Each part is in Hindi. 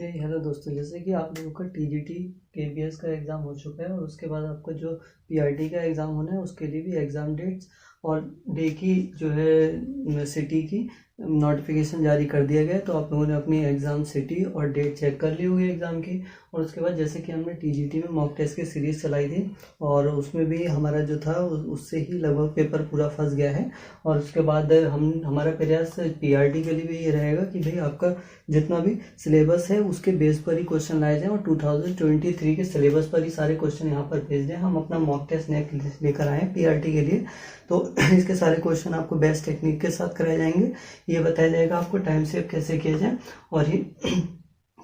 हेलो दोस्तों, जैसे कि आप लोगों का टीजीटी केवीएस का एग्ज़ाम हो चुका है और उसके बाद आपका जो पीआरटी का एग्ज़ाम होना है उसके लिए भी एग्ज़ाम डेट्स और डे की जो है सिटी की नोटिफिकेशन जारी कर दिया गया है। तो आप लोगों ने अपनी एग्ज़ाम सिटी और डेट चेक कर ली होगी एग्ज़ाम की। और उसके बाद जैसे कि हमने टीजीटी में मॉक टेस्ट की सीरीज़ चलाई थी और उसमें भी हमारा जो था उससे ही लगभग पेपर पूरा फंस गया है। और उसके बाद हमारा प्रयास पीआरटी के लिए भी ये रहेगा कि भाई आपका जितना भी सिलेबस है उसके बेस पर ही क्वेश्चन लाए जाएं और 2023 के सिलेबस पर ही सारे क्वेश्चन यहाँ पर भेज दें। हम अपना मॉक टेस्ट लेकर आए हैं पीआरटी के लिए, तो इसके सारे क्वेश्चन आपको बेस्ट टेक्निक के साथ कराए जाएंगे। ये बताया जाएगा आपको टाइम सेव कैसे किया जाए। और ये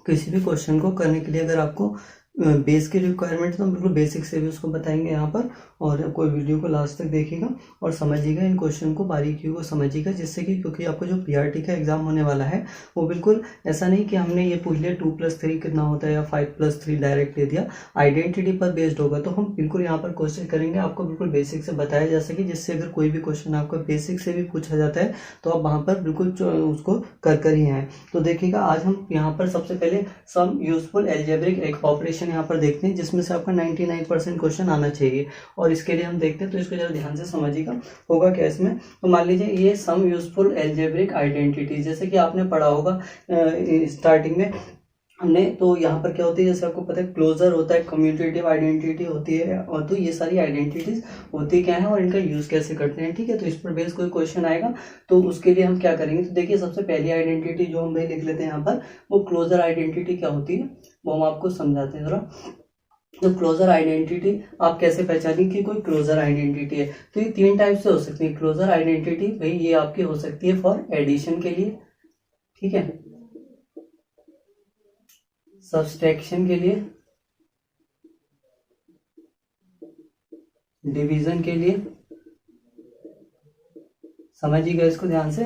किसी भी क्वेश्चन को करने के लिए अगर आपको बेस की रिक्वायरमेंट है तो हम बिल्कुल बेसिक से भी उसको बताएंगे यहाँ पर। और कोई वीडियो को लास्ट तक देखिएगा और समझिएगा, इन क्वेश्चन को बारीकियों को समझिएगा, जिससे कि क्योंकि आपको जो पीआरटी का एग्जाम होने वाला है वो बिल्कुल ऐसा नहीं कि हमने ये पूछ लिया 2+3 कितना होता है या 5+3 डायरेक्ट दे दिया, आइडेंटिटी पर बेस्ड होगा। तो हम बिल्कुल यहाँ पर कोशिश करेंगे आपको बिल्कुल बेसिक से बताया जा सके, जिससे अगर कोई भी क्वेश्चन आपका बेसिक से भी पूछा जाता है तो आप वहाँ पर बिल्कुल उसको कर ही आए। तो देखिएगा आज हम यहाँ पर सबसे पहले सम यूजफुल एल्जेब्रिक एक ऑपरेशन यहाँ पर देखते हैं जिसमें से आपका 99% क्वेश्चन आना चाहिए। और इसके लिए हम देखते हैं, तो इसको जरा ध्यान से समझिएगा होगा क्या इसमें। तो मान लीजिए ये सम यूजफुल एल्जेब्रिक आइडेंटिटी, जैसे कि आपने पढ़ा होगा स्टार्टिंग में हमने, तो यहाँ पर क्या होती है, जैसे आपको पता है क्लोजर होता है, कम्यूटेटिव आइडेंटिटी होती है, और तो ये सारी आइडेंटिटीज होती क्या है और इनका यूज कैसे करते हैं। ठीक है, तो इस पर बेस कोई क्वेश्चन आएगा तो उसके लिए हम क्या करेंगे। तो देखिए सबसे पहली आइडेंटिटी जो हम भाई लिख लेते हैं यहाँ पर, वो क्लोजर आइडेंटिटी क्या होती है वो हम आपको समझाते हैं जरा। तो क्लोजर आइडेंटिटी आप कैसे पहचानेंगे कि कोई क्लोजर आइडेंटिटी है। तो ये 3 टाइप से हो सकती है क्लोजर आइडेंटिटी। भाई ये आपकी हो सकती है फॉर एडिशन के लिए, ठीक है, सब्सट्रैक्शन के लिए, डिवीजन के लिए, समझिएगा इसको ध्यान से,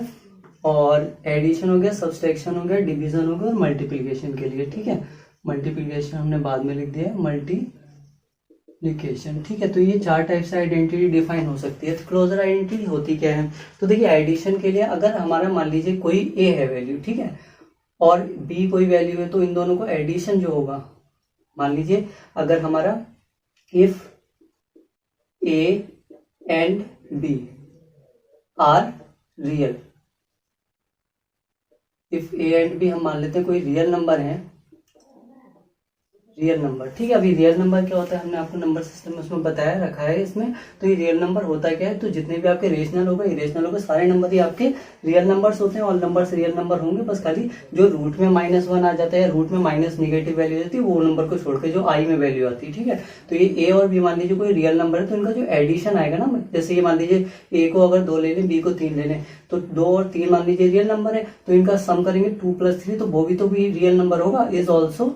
और एडिशन हो गया, सब्सट्रैक्शन हो गया, डिवीजन हो गया और मल्टीप्लिकेशन के लिए। ठीक है, मल्टीप्लिकेशन हमने बाद में लिख दिया है, मल्टीप्लिकेशन। ठीक है, तो ये 4 टाइप से आइडेंटिटी डिफाइन हो सकती है। तो क्लोजर आइडेंटिटी होती क्या है। तो देखिए एडिशन के लिए अगर हमारा मान लीजिए कोई ए है वैल्यू, ठीक है, और बी कोई वैल्यू है, तो इन दोनों को एडिशन जो होगा, मान लीजिए अगर हमारा if A and B are real, if A and B हम मान लेते हैं कोई रियल नंबर है, रियल नंबर। ठीक है, अभी रियल नंबर क्या होता है हमने आपको नंबर सिस्टम में उसमें बताया रखा है इसमें। तो ये रियल नंबर होता क्या है, तो जितने भी आपके रेशनल होगा इरेशनल होगा, सारे नंबर ही आपके रियल नंबर्स होते हैं, ऑल नंबर्स रियल नंबर होंगे। बस खाली जो रूट में -1 आ जाता है, रूट में माइनस नेगेटिव वैल्यू जाती है, वो नंबर को छोड़ के जो आई में वैल्यू आती है। ठीक है, तो ये ए और बी मान लीजिए कोई रियल नंबर है, तो इनका जो एडिशन आएगा ना, जैसे ये मान लीजिए ए को अगर 2 ले लें, बी को 3 ले लें, तो 2 और 3 मान लीजिए रियल नंबर है, तो इनका सम करेंगे 2+3, तो वो भी तो भी रियल नंबर होगा, इज ऑल्सो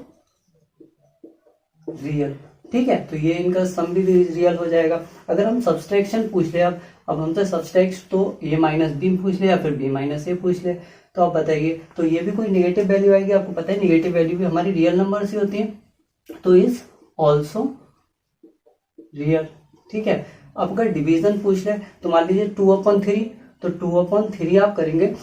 रियल। ठीक है, तो ये इनका सम भी रियल हो जाएगा। अगर हम सब्सट्रैक्शन पूछ ले, अब हम तो सब्सट्रैक्ट, तो ये -b पूछ ले या फिर b-a पूछ ले, तो आप बताइए, तो ये भी कोई नेगेटिव वैल्यू आएगी। आपको पता है नेगेटिव वैल्यू भी हमारी रियल नंबर से होती है, तो इज ऑल्सो रियल। ठीक है, अब अगर डिवीजन पूछ ले, तो मान लीजिए 2/3, तो 2/3 आप करेंगे,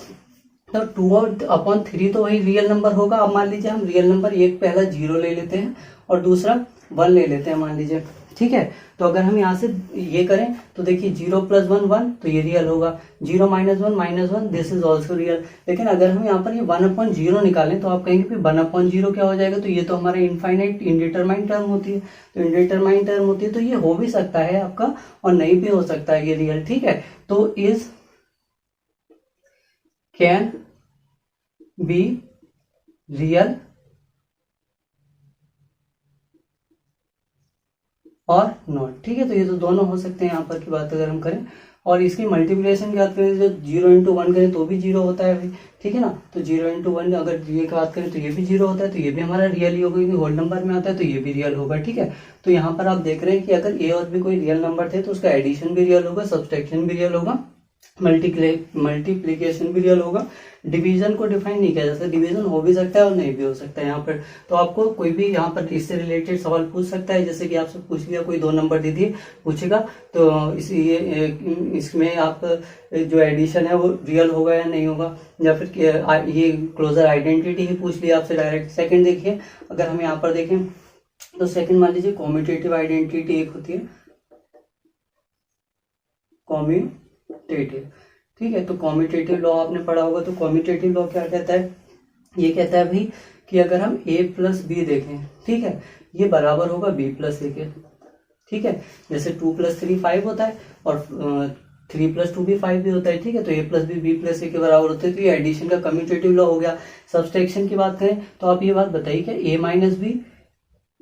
तो 2/3 तो वही रियल नंबर होगा। अब मान लीजिए हम रियल नंबर एक पहला 0 ले लेते हैं और दूसरा 1 ले लेते हैं मान लीजिए। ठीक है, तो अगर हम यहाँ से ये करें तो देखिए 0 + 1 1, तो ये रियल होगा। 0 - 1 -1, दिस इज ऑल्सो रियल। लेकिन अगर हम यहाँ पर ये 1/0 निकालें तो आप कहेंगे फिर 1/0 क्या हो जाएगा, तो ये तो हमारा इनफाइनाइट इंडिटरमाइन टर्म होती है। तो इंडिटरमाइन टर्म होती है, तो ये हो भी सकता है आपका और नहीं भी हो सकता है ये रियल। ठीक है, तो इज कैन बी रियल और नॉट। ठीक है, तो ये तो दोनों हो सकते हैं यहाँ पर की बात अगर हम करें। और इसकी मल्टीप्लिकेशन की बात करें, जो 0 × 1 करें तो भी 0 होता है भाई। ठीक है ना, तो 0 × 1 अगर ये की बात करें तो ये भी 0 होता है, तो ये भी हमारा रियल ही होगा, क्योंकि होल नंबर में आता है, तो ये भी रियल होगा। ठीक है, तो यहाँ पर आप देख रहे हैं कि अगर ए और बी कोई रियल नंबर थे तो उसका एडिशन भी रियल होगा, सब्सट्रैक्शन भी रियल होगा मल्टीप्लीकेशन भी रियल होगा। डिवीजन को डिफाइन नहीं किया जा सकता, डिवीजन हो भी सकता है और नहीं भी हो सकता है यहाँ पर। तो आपको कोई भी यहाँ पर इससे रिलेटेड सवाल पूछ सकता है, जैसे कि आपसे पूछ लिया कोई 2 नंबर दे दिए पूछेगा, तो इसमें आप जो एडिशन है वो रियल होगा या नहीं होगा, या फिर ये क्लोजर आइडेंटिटी ही पूछ लिया आपसे डायरेक्ट। सेकंड देखिए, अगर हम यहाँ पर देखें तो सेकंड मान लीजिए कॉम्यूटेटिव आइडेंटिटी एक होती है, कॉम्यूटेटिव, ठीक है। तो कॉम्यूटेटिव लॉ आपने पढ़ा होगा, तो कॉम्यूटेटिव लॉ क्या कहता है, ये कहता है भाई कि अगर हम a प्लस बी देखें, ठीक है, ये बराबर होगा b प्लस ए के, ठीक है। जैसे 2 + 3 5 होता है और 3 + 2 भी 5 भी होता है, ठीक है। तो a प्लस बी प्लस ए के बराबर होते हैं, तो ये एडिशन का कम्यूटेटिव लॉ हो गया। सब्सट्रैक्शन की बात करें तो आप ये बात बताइए क्या a माइनस बी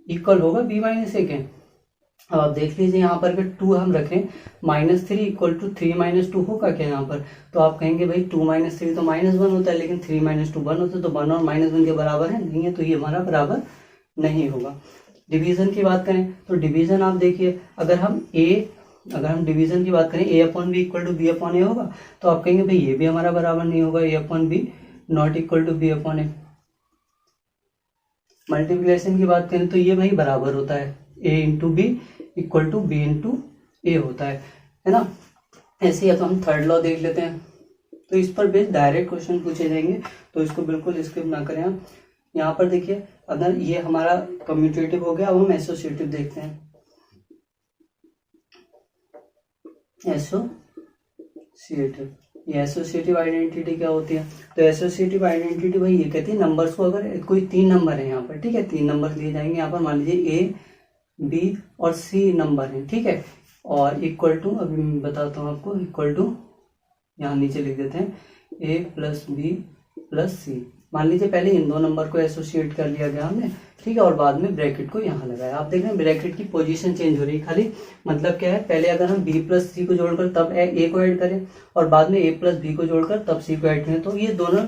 इक्वल होगा b माइनस ए के। अब आप देख लीजिए यहाँ पर अगर 2 हम रखें, -3 इक्वल टू 3 - 2 होगा क्या यहाँ पर, तो आप कहेंगे भाई 2 - 3 तो -1 होता है, लेकिन 3 - 2 1 होता है, तो 1 और -1 के बराबर है नहीं है, तो ये हमारा बराबर नहीं होगा। डिवीजन की बात करें तो डिवीजन आप देखिए, अगर हम डिवीजन की बात करें a/b इक्वल टू b/a होगा, तो आप कहेंगे भाई ये भी हमारा बराबर नहीं होगा, a/b not equal to b/a। Multiplication की बात करें तो ये भाई बराबर होता है a into B equal to B into A होता है ना। ऐसे ही अब हम थर्ड लॉ देख लेते हैं, तो इस पर बेस्ड डायरेक्ट क्वेश्चन पूछे जाएंगे, तो इसको बिल्कुल स्किप ना करें आप। यहाँ पर देखिए, अगर ये हमारा कम्यूटेटिव हो गया, अब हम एसोसिएटिव देखते हैं। एसोसिएटिव आइडेंटिटी क्या होती है, तो एसोसिएटिव आइडेंटिटी भाई ये कहती है नंबर्स को, अगर कोई 3 नंबर है यहाँ पर, ठीक है, 3 नंबर दिए जाएंगे यहाँ पर, मान लीजिए ए बी और सी नंबर है, ठीक है, और इक्वल टू, अभी मैं बताता हूँ आपको, इक्वल टू यहाँ नीचे लिख देते हैं ए प्लस बी प्लस सी। मान लीजिए पहले इन 2 नंबर को एसोसिएट कर लिया गया हमने, ठीक है, और बाद में ब्रैकेट को यहाँ लगाया। आप देख रहे हैं ब्रैकेट की पोजीशन चेंज हो रही है खाली, मतलब क्या है, पहले अगर हम b प्लस सी को जोड़कर तब ए को ऐड करें, और बाद में a प्लस बी को जोड़कर तब सी को ऐड करें, तो ये दोनों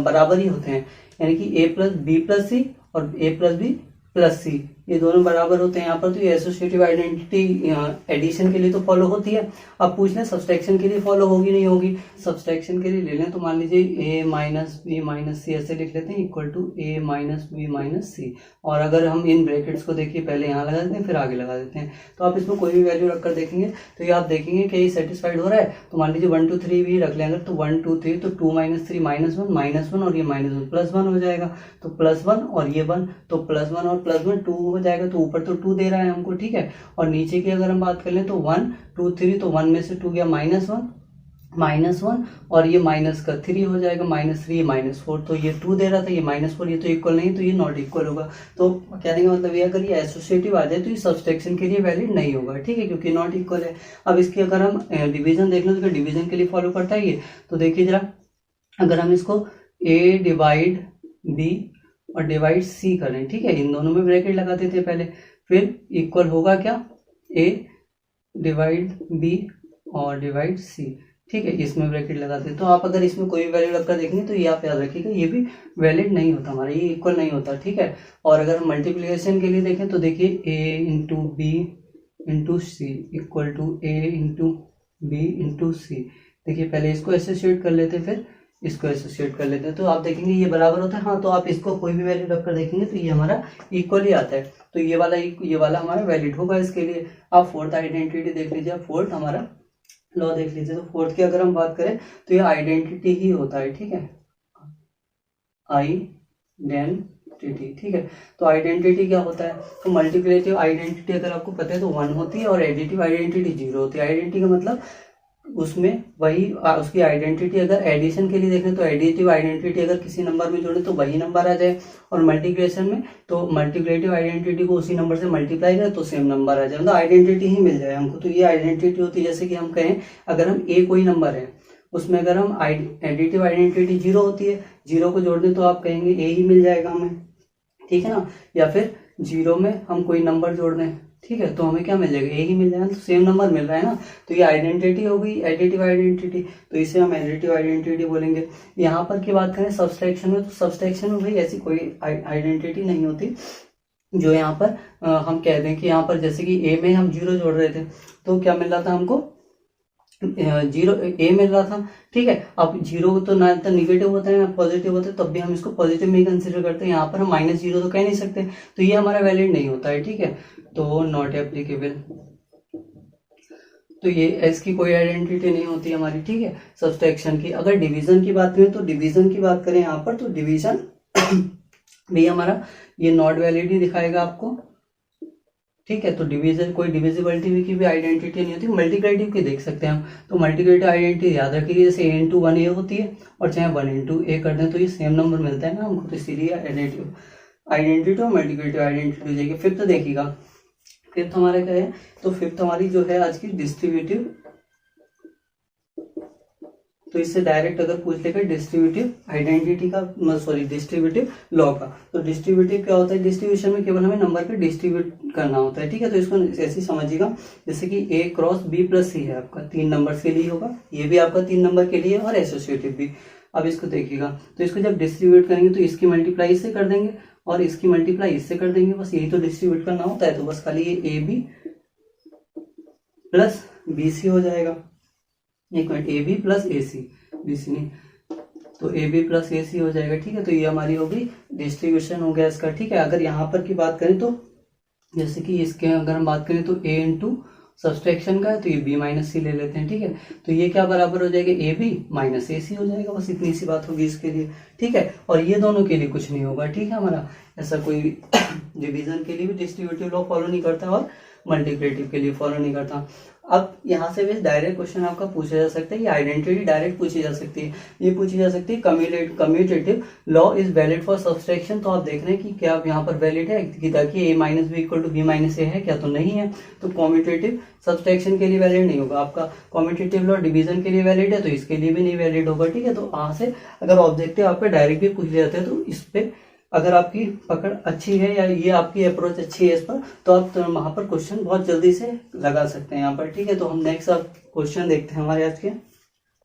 बराबर ही होते हैं, यानी कि a प्लस बी प्लस सी और a प्लस बी प्लस सी, ये दोनों बराबर होते हैं यहाँ पर। तो ये एसोसिएटिव आइडेंटिटी एडिशन के लिए तो फॉलो होती है। अब पूछ लें सब्सट्रैक्शन के लिए फॉलो होगी नहीं होगी, सब्सट्रैक्शन के लिए ले लें तो मान लीजिए a minus B minus C ऐसे लिख लेते हैं, equal to a minus B minus C. और अगर हम इन ब्रैकेट्स को देखिए, पहले यहाँ लगा देते हैं फिर आगे लगा देते हैं, तो आप इसमें कोई भी वैल्यू रखकर देखेंगे तो ये आप देखेंगे कि ये सेटिस्फाइड हो रहा है। तो मान लीजिए 1 2 3 भी रख लेंगे, तो 1 2 3, तो 2 - 3 -1 और ये -1 +1 हो जाएगा, तो +1 और ये 1, तो +1 और +1 2 हो जाएगा, तो ऊपर तो 2 दे रहा है हमको, ठीक है। और नीचे की अगर हम बात कर लें तो 1 2 3, तो 1 में से 2 गया -1 और ये माइनस का 3 हो जाएगा, -3 -4, तो ये 2 दे रहा था, ये -4, ये तो इक्वल नहीं, तो ये नॉट इक्वल होगा। तो कहने का मतलब ये, अगर ये एसोसिएटिव आ जाए तो ये सब्सट्रैक्शन के लिए वैलिड नहीं होगा, ठीक है, क्योंकि नॉट इक्वल है। अब इसकी अगर हम डिवीजन देख लें तो डिवीजन के लिए फॉलो करता है ये, तो देखिए जरा, अगर हम इसको a डिवाइड b और डिवाइड c करें, ठीक है, इन दोनों में ब्रैकेट लगा देते हैं पहले, फिर इक्वल होगा क्या, a डिवाइड b और डिवाइड c, ठीक है, इसमें ब्रैकेट लगाते हैं। तो आप अगर इसमें कोई वैल्यू रखकर देखेंगे तो ये आप याद रखिएगा, ये भी वैलिड नहीं होता हमारा, ये इक्वल नहीं होता, ठीक है। और अगर हम मल्टीप्लिकेशन के लिए देखें तो देखिए a into B into C equal to a into B into C. देखिए पहले इसको एसोसिएट कर लेते हैं, फिर इसको एसोसिएट कर लेते हैं, तो आप देखेंगे ये बराबर होता है। हाँ, तो आप इसको कोई भी वैल्यू रखकर देखेंगे तो ये हमारा इक्वल ही आता है, तो ये वाला हमारा वैलिड होगा इसके लिए। आप फोर्थ आइडेंटिटी देख लीजिए, फोर्थ हमारा लॉ देख लीजिए, तो फोर्थ की अगर हम बात करें तो ये आइडेंटिटी ही होता है, ठीक है, आइडेंटिटी, ठीक है। तो आइडेंटिटी क्या होता है, तो मल्टीप्लिकेटिव आइडेंटिटी अगर आपको पता है तो 1 होती है, और एडिटिव आइडेंटिटी 0 होती है। आइडेंटिटी का मतलब उसमें वही उसकी आइडेंटिटी, अगर एडिशन के लिए देखें तो एडिटिव आइडेंटिटी अगर किसी नंबर में जोड़े तो वही नंबर आ जाए, और मल्टीप्लिकेशन में तो मल्टीप्लिकेटिव आइडेंटिटी को उसी नंबर से मल्टीप्लाई करें तो सेम नंबर आ जाए, मतलब आइडेंटिटी ही मिल जाए हमको। तो ये आइडेंटिटी होती है, जैसे कि हम कहें अगर हम ए कोई नंबर है, उसमें अगर हम एडिटिव आइडेंटिटी 0 होती है, 0 को जोड़ दें तो आप कहेंगे ए ही मिल जाएगा हमें, ठीक है ना। या फिर 0 में हम कोई नंबर जोड़ दें, ठीक है, तो हमें क्या मिल जाएगा, ए ही मिल जाएगा, तो सेम नंबर मिल रहा है ना, तो ये आइडेंटिटी हो गई एडिटिव आइडेंटिटी, तो इसे हम एडिटिव आइडेंटिटी बोलेंगे। यहाँ पर की बात करें सब्सट्रैक्शन में, तो सब्सट्रैक्शन में भाई ऐसी कोई आइडेंटिटी नहीं होती जो यहाँ पर हम कह दें कि यहाँ पर जैसे कि ए में हम 0 जोड़ रहे थे तो क्या मिल रहा था हमको, जीरो ए मिल रहा था, ठीक है। अब जीरो तो ना तो निगेटिव होता है ना पॉजिटिव होता है, तब भी हम इसको पॉजिटिव में ही कंसिडर करते हैं। यहाँ पर हम माइनस जीरो तो कह नहीं सकते, तो ये हमारा वैलिड नहीं होता है, ठीक है, तो नॉट एप्लीकेबल। तो ये एस की कोई आइडेंटिटी नहीं होती हमारी, ठीक है, सब्सट्रैक्शन की। अगर डिवीजन की बात करें तो डिवीजन की बात करें यहाँ पर, तो डिवीजन भी हमारा ये नॉट वैलिड ही दिखाएगा आपको, ठीक है। तो डिवीजन कोई डिविजिबिलिटी की भी आइडेंटिटी नहीं होती। मल्टीप्लिकेटिव की देख सकते हैं हम, तो मल्टीप्लिकेटिव आइडेंटिटी याद रखिए, जैसे ए इंटू वन ए होती है और चाहे वन इंटू ए कर दें तो ये सेम नंबर मिलता है ना हमको, तो इसीलिए एडिटिव आइडेंटिटी और मल्टीप्लिकेटिव आइडेंटिटी हो जाएगी। फिफ्थ देखिएगा, फिफ्थ हमारा क्या है, तो फिफ्थ हमारी जो है आज की डिस्ट्रीब्यूटिव, तो इससे डायरेक्ट अगर पूछ लेगा डिस्ट्रीब्यूटिव आइडेंटिटी का, सॉरी डिस्ट्रीब्यूटिव लॉ का, तो डिस्ट्रीब्यूटिव क्या होता है, डिस्ट्रीब्यूशन में केवल हमें नंबर पे डिस्ट्रीब्यूट करना होता है, ठीक है। तो इसको ऐसे ही समझिएगा, जैसे कि ए क्रॉस बी प्लस सी है आपका, 3 नंबर्स के लिए होगा, ये भी आपका 3 नंबर के लिए और एसोसिएटिव भी। अब इसको देखिएगा, तो इसको जब डिस्ट्रीब्यूट करेंगे तो इसकी मल्टीप्लाई इससे कर देंगे और इसकी मल्टीप्लाई इससे कर देंगे, बस यही तो डिस्ट्रीब्यूट करना होता है। तो बस खाली ये A B plus B C हो जाएगा, एक minute, A B plus A C, B C नहीं, तो ए बी प्लस ए सी हो जाएगा, ठीक है। तो ये हमारी होगी डिस्ट्रीब्यूशन हो गया इसका, ठीक है। अगर यहाँ पर की बात करें तो जैसे कि इसके अगर हम बात करें तो ए इंटू सब्सट्रैक्शन का है, तो ये बी माइनस सी ले लेते हैं, ठीक है। तो ये क्या बराबर हो जाएगा, ए बी माइनस ए सी हो जाएगा, बस इतनी सी बात होगी इसके लिए, ठीक है। और ये दोनों के लिए कुछ नहीं होगा, ठीक है। हमारा ऐसा कोई डिवीजन के लिए भी डिस्ट्रीब्यूटिव लॉ फॉलो नहीं करता और मल्टीप्लिकेटिव के लिए फॉलो नहीं करता। अब यहाँ से भी डायरेक्ट क्वेश्चन आपका पूछा जा सकता है, ये आइडेंटिटी डायरेक्ट पूछी जा सकती है, ये पूछी जा सकती है commutative law is valid for subtraction. तो आप देख रहे हैं कि क्या यहाँ पर वैलिड है कि ताकि A minus B equal to B minus A है क्या, तो नहीं है। तो कम्यूटेटिव सब्सट्रैक्शन के लिए वैलिड नहीं होगा आपका, कम्यूटेटिव लॉ डिवीजन के लिए वैलिड है तो इसके लिए भी नहीं वैलिड होगा, ठीक है। तो वहां से अगर ऑब्जेक्टिव आपका डायरेक्ट भी पूछ जाते हैं तो इस पे अगर आपकी पकड़ अच्छी है या ये आपकी अप्रोच अच्छी है इस पर, तो आप वहां पर क्वेश्चन बहुत जल्दी से लगा सकते हैं यहाँ पर, ठीक है। तो हम नेक्स्ट आप क्वेश्चन देखते हैं हमारे आज के।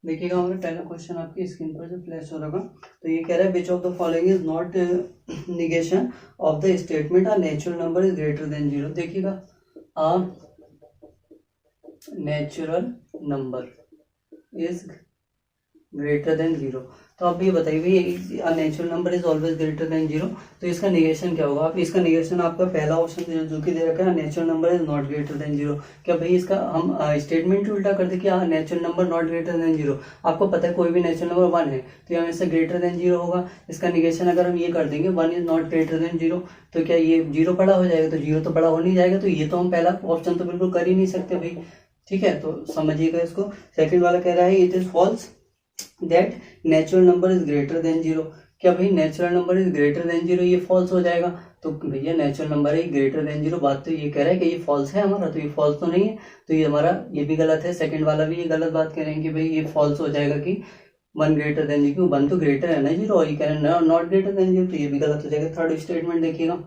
देखिएगा हमारा पहला क्वेश्चन आपकी स्क्रीन पर जो फ्लैश हो रहा है, तो ये कह रहा है which of the following is not negation of the statement a natural number is greater than zero. देखिएगा, a natural number is greater than zero, तो आप ये बताइए natural number is always greater than zero, तो इसका निगेशन क्या होगा। आप इसका निगेशन आपका पहला ऑप्शन जो कि दे रखा है natural number is not greater than zero, क्या भाई इसका हम स्टेटमेंट ही उल्टा कर दे कि natural number not greater than zero. आपको पता है कोई भी नेचुरल नंबर 1 है तो ये हमेशा ग्रेटर देन जीरो होगा। इसका निगेशन अगर हम ये कर देंगे 1 is not greater than zero, तो क्या ये जीरो बड़ा हो जाएगा, तो जीरो तो बड़ा हो नहीं जाएगा, तो ये तो हम पहला ऑप्शन तो बिल्कुल कर ही नहीं सकते भाई, ठीक है। तो समझिएगा इसको। सेकंड वाला कह रहा है it is false that natural number is greater than zero, क्या भाई natural number is greater than zero, ये फॉल्स हो जाएगा। तो भैया नेचुरल नंबर है ग्रेटर देन जीरो, बात तो ये कह रहा है कि ये फॉल्स है हमारा, तो ये फॉल्स तो नहीं है, तो ये हमारा ये भी गलत है। सेकंड वाला भी ये गलत बात कह रहे हैं कि भाई ये फॉल्स हो जाएगा कि 1 ग्रेटर देन जीरो, क्यों 1 तो ग्रेटर है ना जीरो, और ये कह रहे हैं नॉट ग्रेटर देन जीरो, तो ये भी गलत हो जाएगा। थर्ड स्टेटमेंट देखिएगा,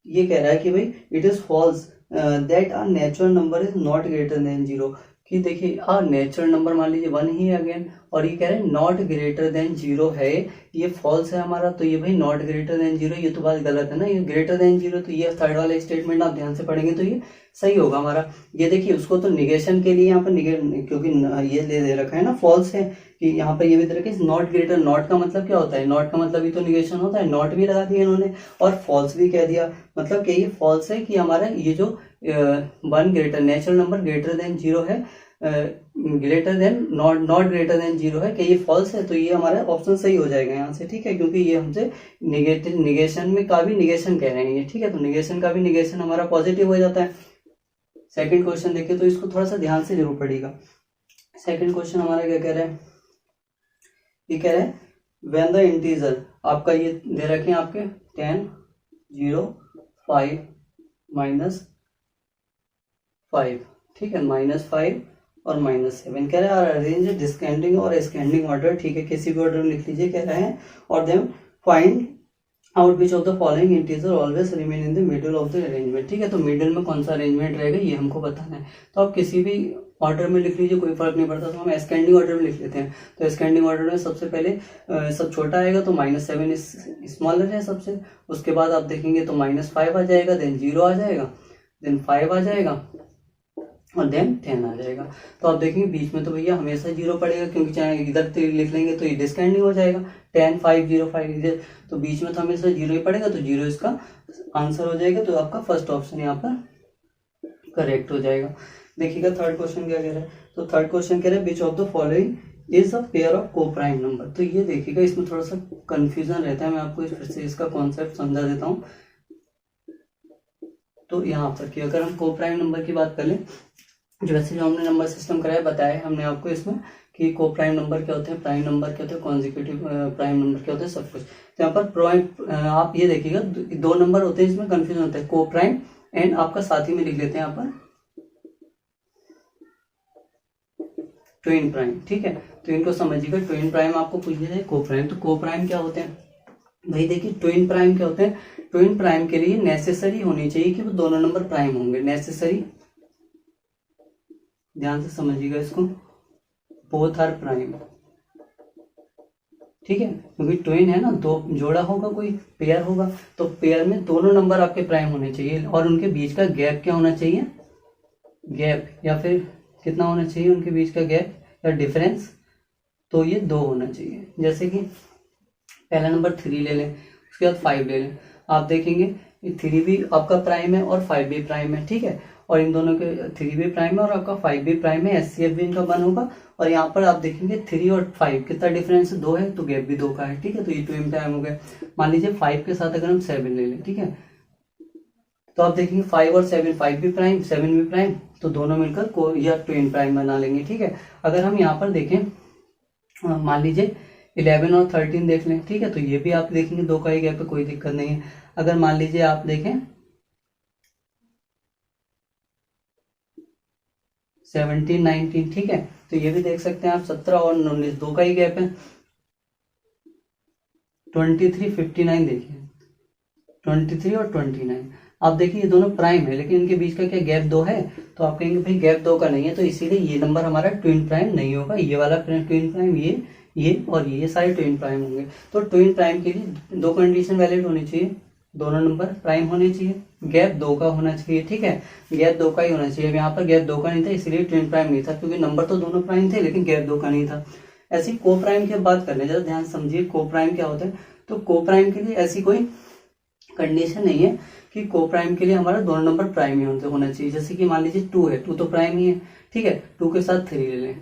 ये कह रहा है कि भाई it is false that a natural number is not greater than zero, कि देखिए नेचुरल नंबर मान लीजिए 1 ही है अगेन, और ये कह रहे हैं नॉट ग्रेटर देन जीरो है, ये फॉल्स है हमारा, तो ये भाई नॉट ग्रेटर देन जीरो, ये तो बात गलत है ना, ये ग्रेटर देन जीरो, तो ये थर्ड वाला स्टेटमेंट आप ध्यान से पढ़ेंगे तो ये सही होगा हमारा। ये देखिए उसको तो निगेशन के लिए यहाँ पर क्योंकि ये ले दे रखा है ना फॉल्स है, कि यहाँ पर ये भी दे रखा है नॉट ग्रेटर, नॉट का मतलब क्या होता है, नॉट का मतलब ही तो निगेशन होता है, नॉट भी लगा दिया इन्होंने और फॉल्स भी कह दिया, मतलब कि ये फॉल्स है कि हमारा ये जो 1 greater natural number greater than zero है, greater than not greater than zero है, कि ये फॉल्स है, तो ये हमारा ऑप्शन सही हो जाएगा यहाँ से, ठीक है, क्योंकि ये हमसे निगेशन में का भी निगेशन कह रहे हैं ये, ठीक है। तो निगेशन का भी निगेशन हमारा पॉजिटिव हो जाता है। सेकंड क्वेश्चन देखिए, तो इसको थोड़ा सा ध्यान से जरूर पढ़िएगा। सेकंड क्वेश्चन हमारा क्या कह रहा है, ये कह रहा है व्हेन द इंटीजर, आपका ये दे रखे हैं आपके 10 0 5 -5, ठीक है, -5 और -7 कह रहा है अरेंज डिस्केंडिंग और एस्केंडिंग ऑर्डर, ठीक है, किसी भी ऑर्डर में लिख लीजिए कह रहे हैं, और then find out which of the following integer always remain in the middle of the arrangement, ठीक है। तो मिडिल में कौन सा अरेंजमेंट रहेगा ये हमको बताना है, तो आप किसी भी ऑर्डर में लिख लीजिए, कोई फर्क नहीं पड़ता। तो हम एस्केंडिंग ऑर्डर में लिख लेते हैं, तो एस्केंडिंग ऑर्डर में सबसे पहले सब छोटा आएगा, तो -7 स्मॉलर है सबसे, उसके बाद आप देखेंगे तो -5 आ जाएगा, देन 0 आ जाएगा, देन 5 आ जाएगा, और देन 10 आ जाएगा। तो आप देखेंगे बीच में तो भैया हमेशा 0 पड़ेगा, क्योंकि चाहे इधर लिख लेंगे तो ये डिस्कैंडिंग हो जाएगा, 10 5 0 5 इधर, तो बीच में तो हमेशा 0 ही पड़ेगा, तो 0 इसका आंसर हो जाएगा। तो आपका फर्स्ट ऑप्शन यहाँ पर करेक्ट हो जाएगा। देखिएगा थर्ड क्वेश्चन क्या कह रहा है। तो थर्ड क्वेश्चन कह रहा है which of the following is a pair of को प्राइम नंबर। तो ये देखिएगा इसमें थोड़ा सा कंफ्यूजन रहता है, मैं आपको फिर से इसका कॉन्सेप्ट समझा देता हूँ। तो यहाँ पर कि अगर हम को प्राइम नंबर की बात कर लें, जो वैसे जो हमने नंबर सिस्टम कराया बताया हमने आपको इसमें कि को प्राइम नंबर क्या होते हैं, प्राइम नंबर क्या होते हैं, कॉन्जिक्यूटिव प्राइम नंबर क्या होते हैं, सब कुछ। तो यहाँ पर प्राइम आप ये देखिएगा दो नंबर होते हैं, इसमें कंफ्यूजन होता है, को प्राइम एंड आपका साथ ही में लिख लेते हैं यहाँ पर ट्विन प्राइम। ठीक है, तो इनको समझिएगा, ट्विन प्राइम आपको पूछ लिया जाए को प्राइम, तो को प्राइम क्या होते हैं भाई। देखिए ट्विन प्राइम क्या होते हैं, ट्विन प्राइम के लिए नेसेसरी होनी चाहिए कि वो दोनों नंबर प्राइम होंगे, नेसेसरी, ध्यान से समझिएगा इसको, बोथ आर प्राइम। ठीक है, क्योंकि ट्विन है ना, दो जोड़ा होगा, कोई पेयर होगा, तो पेयर में दोनों नंबर आपके प्राइम होने चाहिए, और उनके बीच का गैप क्या होना चाहिए, गैप, या फिर कितना होना चाहिए उनके बीच का गैप या डिफरेंस, तो ये 2 होना चाहिए। जैसे कि पहला नंबर 3 ले लें, उसके बाद 5 ले लें, आप देखेंगे 3 भी आपका प्राइम है और 5 भी प्राइम है। ठीक है, और इन दोनों के 3 भी प्राइम है और आपका 5 भी प्राइम है, HCF भी इनका 1 होगा, और यहाँ पर आप देखेंगे 3 और 5 कितना डिफरेंस है, 2 है, तो गैप भी 2 का है। ठीक है, तो ये ट्विन प्राइम हो गया। मान लीजिए 5 के साथ अगर हम 7 ले लें, ठीक है, तो आप देखेंगे 5 और 7, 5 भी प्राइम 7 भी प्राइम, तो दोनों मिलकर को या ट्विन प्राइम बना लेंगे। ठीक है, अगर हम यहाँ पर देखें, मान लीजिए 11 और 13 देख लें, ठीक है, तो ये भी आप देखेंगे 2 का ही गैप है, कोई दिक्कत नहीं है। अगर मान लीजिए आप देखें 17 19, ठीक है, तो ये भी देख सकते हैं आप 17 और 19, 2 का ही गैप है। 23 59 देखिए, 23 और 29, आप देखिए ये दोनों प्राइम है, लेकिन इनके बीच का क्या गैप 2 है, तो आप कहेंगे भाई गैप 2 का नहीं है, तो इसीलिए ये नंबर हमारा ट्विन प्राइम नहीं होगा। ये वाला ट्विन प्राइम, ये और ये सारे ट्विन प्राइम होंगे। तो ट्विन प्राइम के लिए 2 कंडीशन वैलिड होनी चाहिए, दोनों नंबर प्राइम होने चाहिए, गैप 2 का होना चाहिए। ठीक है, गैप 2 का ही होना चाहिए। अब यहाँ पर गैप 2 का नहीं था, इसलिए ट्विन प्राइम नहीं था, क्योंकि नंबर तो दोनों प्राइम थे, लेकिन गैप 2 का नहीं था। ऐसी को प्राइम की बात कर ले, जरा ध्यान समझिए को प्राइम क्या होता है। तो को प्राइम के लिए ऐसी कोई कंडीशन नहीं है कि को प्राइम के लिए हमारा दोनों नंबर प्राइम ही होना चाहिए। जैसे कि मान लीजिए 2 है, 2 तो प्राइम ही है। ठीक है, 2 के साथ 3 ले लें,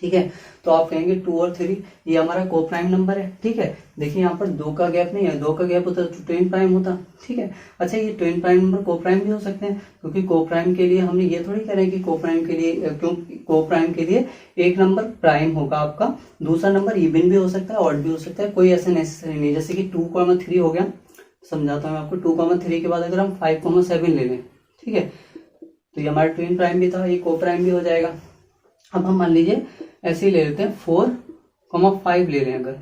ठीक है, तो आप कहेंगे 2 और 3 ये हमारा को प्राइम नंबर है। ठीक है, देखिए यहाँ पर 2 का गैप नहीं है, 2 का गैप होता तो ट्विन प्राइम होता। ठीक है, अच्छा ये ट्विन प्राइम नंबर को प्राइम भी हो सकते हैं, क्योंकि को प्राइम के लिए हमने ये थोड़ी कह रहे हैं कि को प्राइम के लिए, क्योंकि को प्राइम के लिए एक नंबर प्राइम होगा आपका, दूसरा नंबर इवन भी हो सकता है, ऑड भी हो सकता है, कोई ऐसा नेसेसरी नहीं। जैसे कि 2,3 हो गया, समझाता हूँ आपको। 2,3 के बाद अगर हम 5,7 ले लें, ठीक है, तो ये हमारा ट्विन प्राइम भी था, ये को प्राइम भी हो जाएगा। अब हम मान लीजिए ऐसे ही ले लेते हैं 4,5 ले लें अगर,